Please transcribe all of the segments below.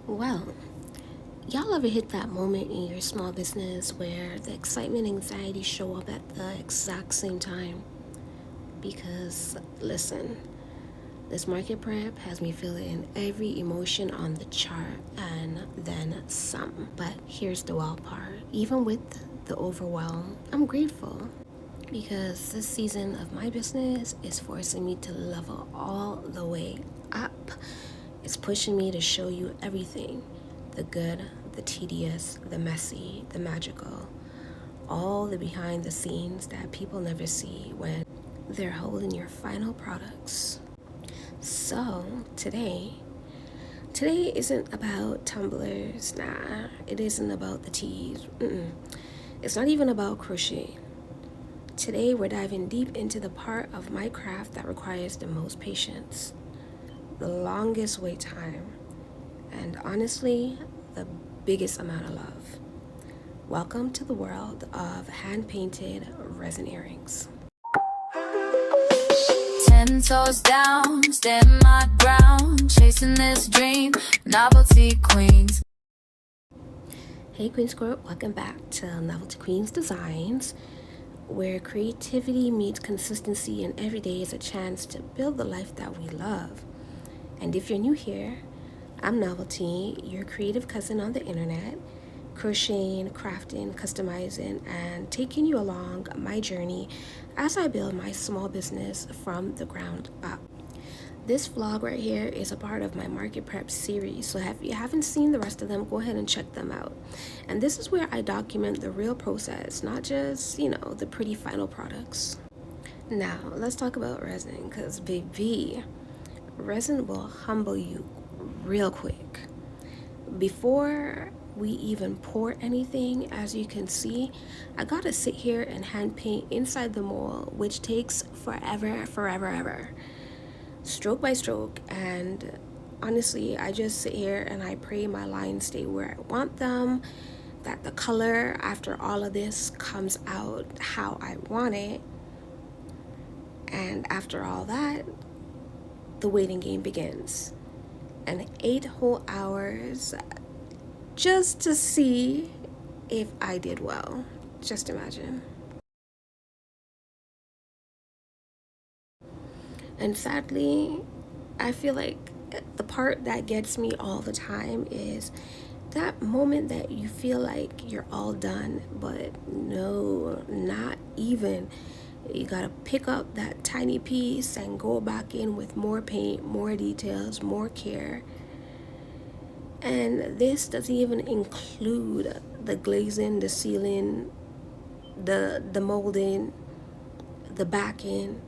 Well, y'all ever hit that moment in your small business where the excitement and anxiety show up at the exact same time? Because, listen, this market prep has me feeling every emotion on the chart and then some. But here's the wild part: even with the overwhelm, I'm grateful because this season of my business is forcing me to level all the way up. It's pushing me to show you everything: the good, the tedious, the messy, the magical, all the behind the scenes that people never see when they're holding your final products. So, today isn't about tumblers, nah, it isn't about the teas, it's not even about crochet. Today, we're diving deep into the part of my craft that requires the most patience, the longest wait time, and honestly, the biggest amount of love. Welcome to the world of hand painted resin earrings. 10 toes down, stand my ground, chasing this dream, novelty queens. Hey Queens Court, welcome back to Novelty Queens Designs, where creativity meets consistency and every day is a chance to build the life that we love. And if you're new here, I'm Novelty, your creative cousin on the internet, crocheting, crafting, customizing, and taking you along my journey as I build my small business from the ground up. This vlog right here is a part of my market prep series, so if you haven't seen the rest of them, go ahead and check them out. And this is where I document the real process, not just, the pretty final products. Now, let's talk about resin, because baby, resin will humble you real quick. Before we even pour anything, as you can see, I gotta sit here and hand paint inside the mold, which takes forever, ever, stroke by stroke. And honestly, I just sit here and I pray my lines stay where I want them, that the color after all of this comes out how I want it. And after all that, the waiting game begins. And 8 whole hours just to see if I did well. Just imagine. And sadly, I feel like the part that gets me all the time is that moment that you feel like you're all done, but no, not even. You gotta pick up that tiny piece and go back in with more paint, more details, more care. And this doesn't even include the glazing, the sealing, the molding, the backing.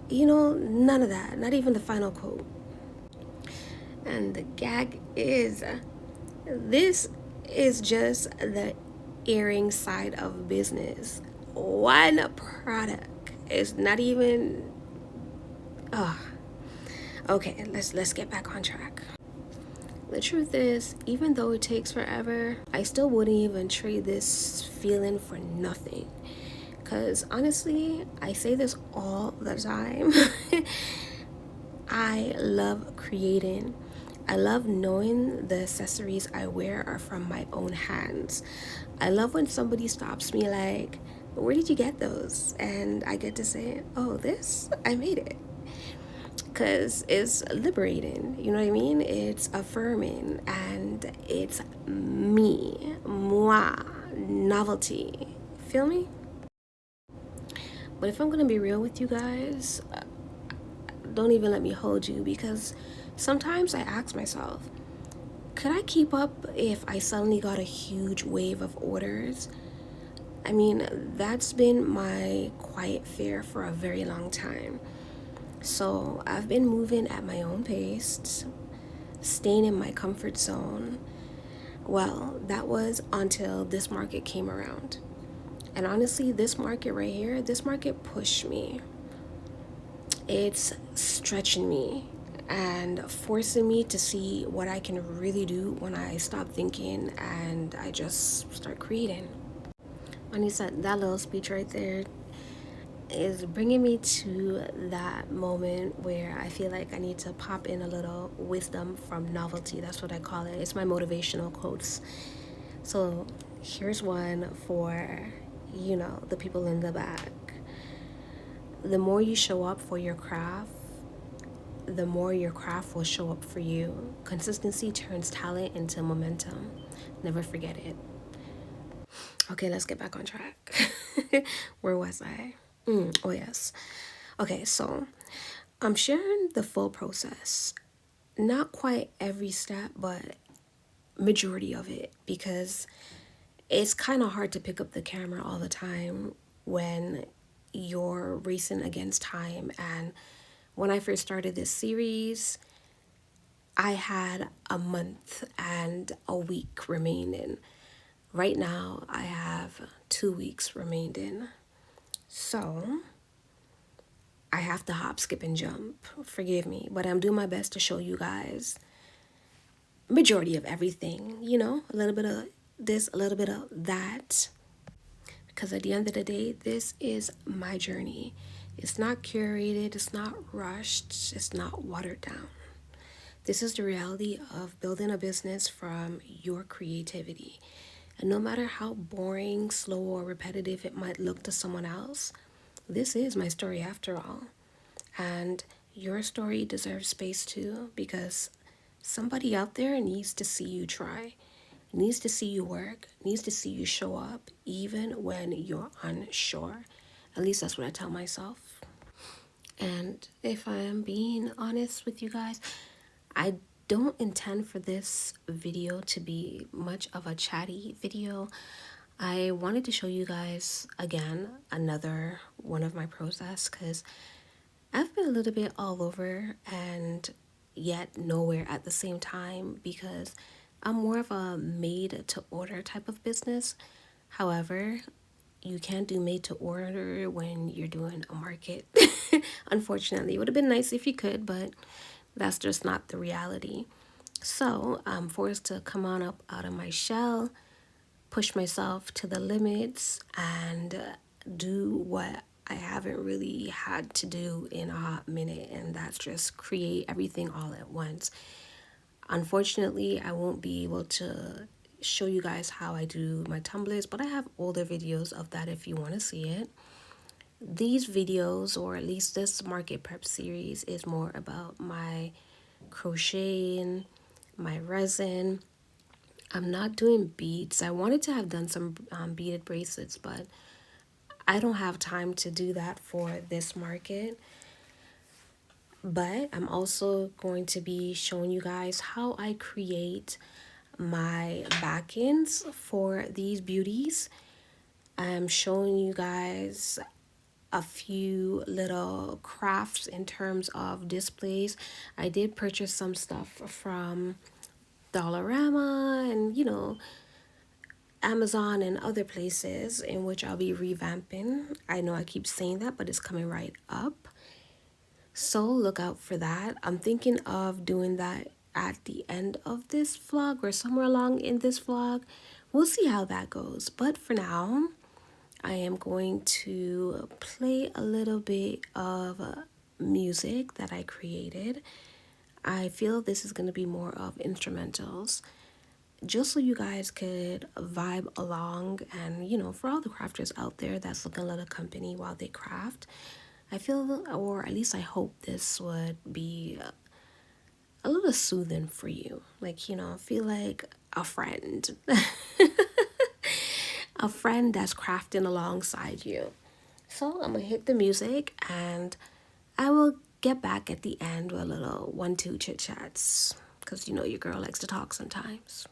None of that. Not even the final coat. And the gag is, this is just the earring side of business. One product is not even. Okay, let's get back on track. The truth is, even though it takes forever, I still wouldn't even trade this feeling for nothing. Because honestly, I say this all the time. I love creating. I love knowing the accessories I wear are from my own hands. I love when somebody stops me like, where did you get those? And I get to say, oh, this, I made it. Because it's liberating, you know what I mean? It's affirming, and it's me, moi, novelty. Feel me? But if I'm gonna be real with you guys, don't even let me hold you, because sometimes I ask myself, could I keep up if I suddenly got a huge wave of orders? I mean, that's been my quiet fear for a very long time. So I've been moving at my own pace, staying in my comfort zone. Well, that was until this market came around. And honestly, this market right here, this market pushed me. It's stretching me and forcing me to see what I can really do when I stop thinking and I just start creating. When he said that little speech right there, is bringing me to that moment where I feel like I need to pop in a little wisdom from Novelty. That's what I call it. It's my motivational quotes. So here's one for, the people in the back. The more you show up for your craft, the more your craft will show up for you. Consistency turns talent into momentum. Never forget it. Okay, let's get back on track. Where was I? Oh, yes. Okay, so I'm sharing the full process. Not quite every step, but majority of it, because it's kind of hard to pick up the camera all the time when you're racing against time. And when I first started this series, I had a month and a week remaining. Right now, I have 2 weeks remaining. So I have to hop, skip, and jump. Forgive me, but I'm doing my best to show you guys majority of everything, a little bit of this, a little bit of that. Because at the end of the day, this is my journey. It's not curated, it's not rushed, it's not watered down. This is the reality of building a business from your creativity. And no matter how boring, slow, or repetitive it might look to someone else, this is my story after all. And your story deserves space too, because somebody out there needs to see you try, needs to see you work, needs to see you show up, even when you're unsure. At least that's what I tell myself. And if I am being honest with you guys, I don't intend for this video to be much of a chatty video. I wanted to show you guys again another one of my process, because I've been a little bit all over and yet nowhere at the same time, because I'm more of a made to order type of business. However, you can't do made to order when you're doing a market. Unfortunately, it would have been nice if you could, but that's just not the reality. So I'm forced to come on up out of my shell, push myself to the limits, and do what I haven't really had to do in a hot minute, and that's just create everything all at once. Unfortunately, I won't be able to show you guys how I do my tumblers, but I have older videos of that if you want to see it. These videos, or at least this market prep series, is more about my crocheting, my resin. I'm not doing beads. I wanted to have done some beaded bracelets, but I don't have time to do that for this market. But I'm also going to be showing you guys how I create my back-ends for these beauties. I'm showing you guys a few little crafts in terms of displays. I did purchase some stuff from Dollarama and, Amazon and other places in which I'll be revamping. I know I keep saying that, but it's coming right up. So look out for that. I'm thinking of doing that at the end of this vlog or somewhere along in this vlog. We'll see how that goes. But for now, I am going to play a little bit of music that I created. I feel this is going to be more of instrumentals, just so you guys could vibe along. And, for all the crafters out there that's looking to let a company while they craft, I feel, or at least I hope, this would be a little soothing for you. Like, feel like a friend. A friend that's crafting alongside you. So I'm going to hit the music and I will get back at the end with a little 1-2 chit chats. Because, your girl likes to talk sometimes.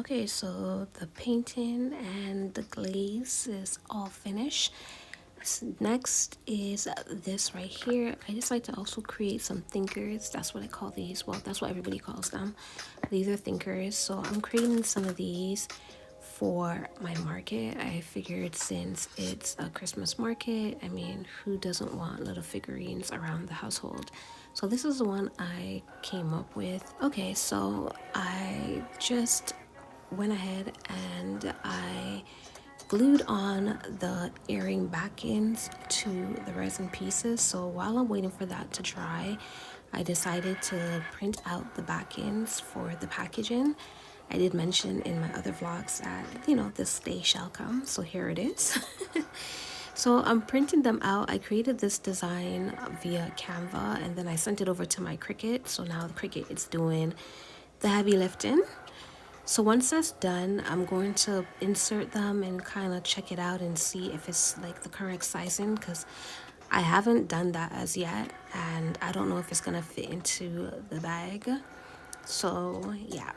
Okay, so the painting and the glaze is all finished. Next is this right here. I just like to also create some thinkers. That's what I call these. Well, that's what everybody calls them. These are thinkers. So I'm creating some of these for my market. I figured since it's a Christmas market, I mean, who doesn't want little figurines around the household? So this is the one I came up with. Okay, so I just went ahead and I glued on the earring back ends to the resin pieces. So while I'm waiting for that to dry, I decided to print out the back ends for the packaging. I did mention in my other vlogs that, this day shall come. So here it is. So I'm printing them out. I created this design via Canva and then I sent it over to my Cricut. So now the Cricut is doing the heavy lifting. So once that's done, I'm going to insert them and kind of check it out and see if it's like the correct sizing, because I haven't done that as yet and I don't know if it's going to fit into the bag. So yeah.